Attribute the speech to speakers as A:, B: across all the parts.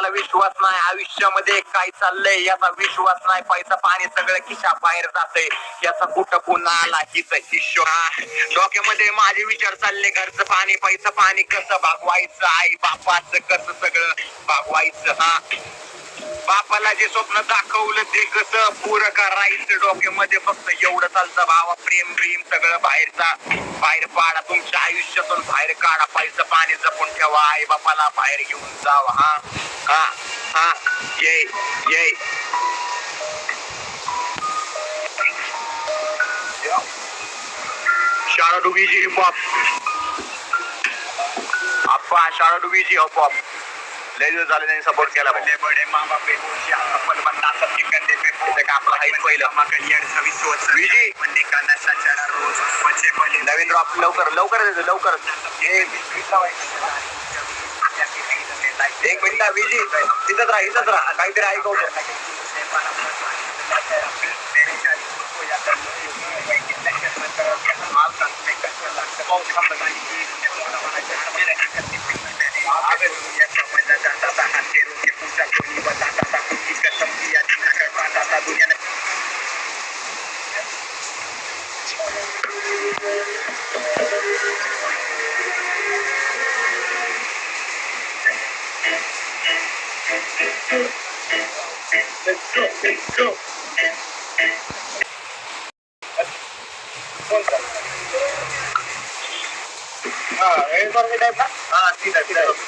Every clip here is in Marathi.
A: बापाला विश्वास नाही, आयुष्यामध्ये काय चाललंय याचा विश्वास नाही, पैसा पाणी सगळं खिशा बाहेर जातंय, याचा कुठं पुन्हा आला हीच हिशोब. डोक्यामध्ये माझे विचार चालले, घरचं पाणी पैसा पाणी कसं भागवायचं, आई बापाचं कसं सगळं भागवायचं. हा, बापाला जे स्वप्न दाखवलं ते कसं पुरं करायचं, डोक्यामध्ये फक्त एवढं चालतं, भावा प्रेम प्रेम सगळं बाहेर पाडा, तुमच्या आयुष्यातून बाहेर काढा, पैसा पाणी जपून ठेवा, आई बापाला बाहेर घेऊन जावा. हा हा हा ये ये शाळा डुबीजी हिपहॉप आप्पा, शाळा डुबीजी हिपहॉप लय दिवस झाले त्यांनी सपोर्ट केला. बडे बडे मामा पे आपण म्हणता चिकन दे पे आपला हाईट पहिलं विजी नवीन ड्रॉप लवकर लवकर एक मिनिट विजी तिथंच राहा काहीतरी ऐकवतो.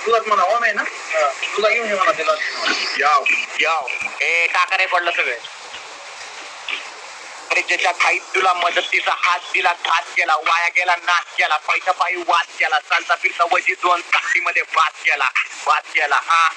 A: तुलाच म्हणा ओम आहे ना, तुला घेऊन मला दिला याव हे टाकारे पडलं सगळे. ज्याच्या काही तुला मदतीचा हात दिला, घात केला, वाया गेला, नाश केला, पैसा पायी वाद केला, चालता फिरता वजी दोन ताकदीमध्ये वाद केला. हा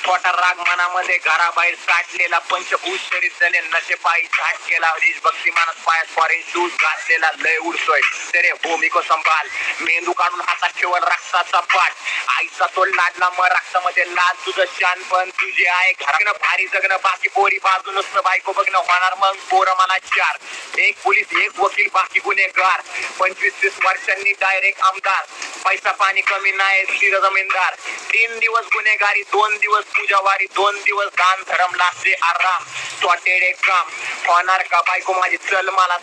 A: छोटा राग मनामध्ये घराबाहेर साठलेला, पंचभूत शरीर झाले नशे पायी झाट केला, देशभक्ती मानस पायात फॉरेन शूज घातलेला, लय उडतोय तेरे भूमिको संभाल, मेंदू काढून हातात ठेवल रक्ताचा पाठ, आईचा तो लाडला मग रक्तामध्ये लाल तुझं शान, पण तुझे आहे घरानं भारी जगणं, बाकी पोरी बाजू नुसतं बायको बघणं, होणार मग पोरं मला चार, एक पोलीस एक वकील बाकी गुन्हेगार, 25-30 वर्षांनी डायरेक्ट आमदार, पैसा पाणी कमी नाही स्थिर जमीनदार, 3 दिवस गुन्हेगारी 2 दिवस पूजावारी, 2 दिवस दान धर्म लागते आराम, स्वटेडे काम होणार का बायको माझी, चल मला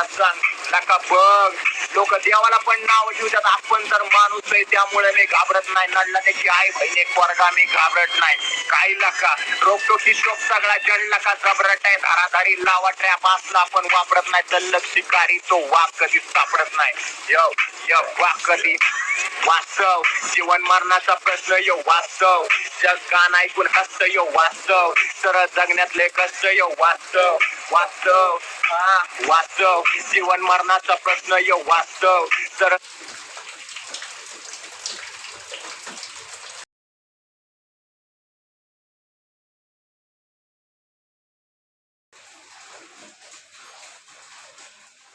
A: सांग नका बघ. लोक देवाला पण नाव ठेवतात, आपण तर माणूस आहे त्यामुळे मी घाबरत नाही, नडला त्याची आई बहीण एक पोरगा मी घाबरत नाही, काही लका रोखटोकी शोक सगळा जणला का जबरट आहे, धाराधारी लावा ट्रॅप असला आपण वापरत नाही, तल्लक शिकारी तो वाघ कधी सापडत नाही, वाघ कधी वास्तव, जीवन मरणाचा प्रश्न यो वास्तव, जग गाणं ऐकून हसत यो वास्तव, सरळ जगण्यातले कष्ट यो वास्तव, जीवन मरणाचा प्रश्न यो वास्तव, सरळ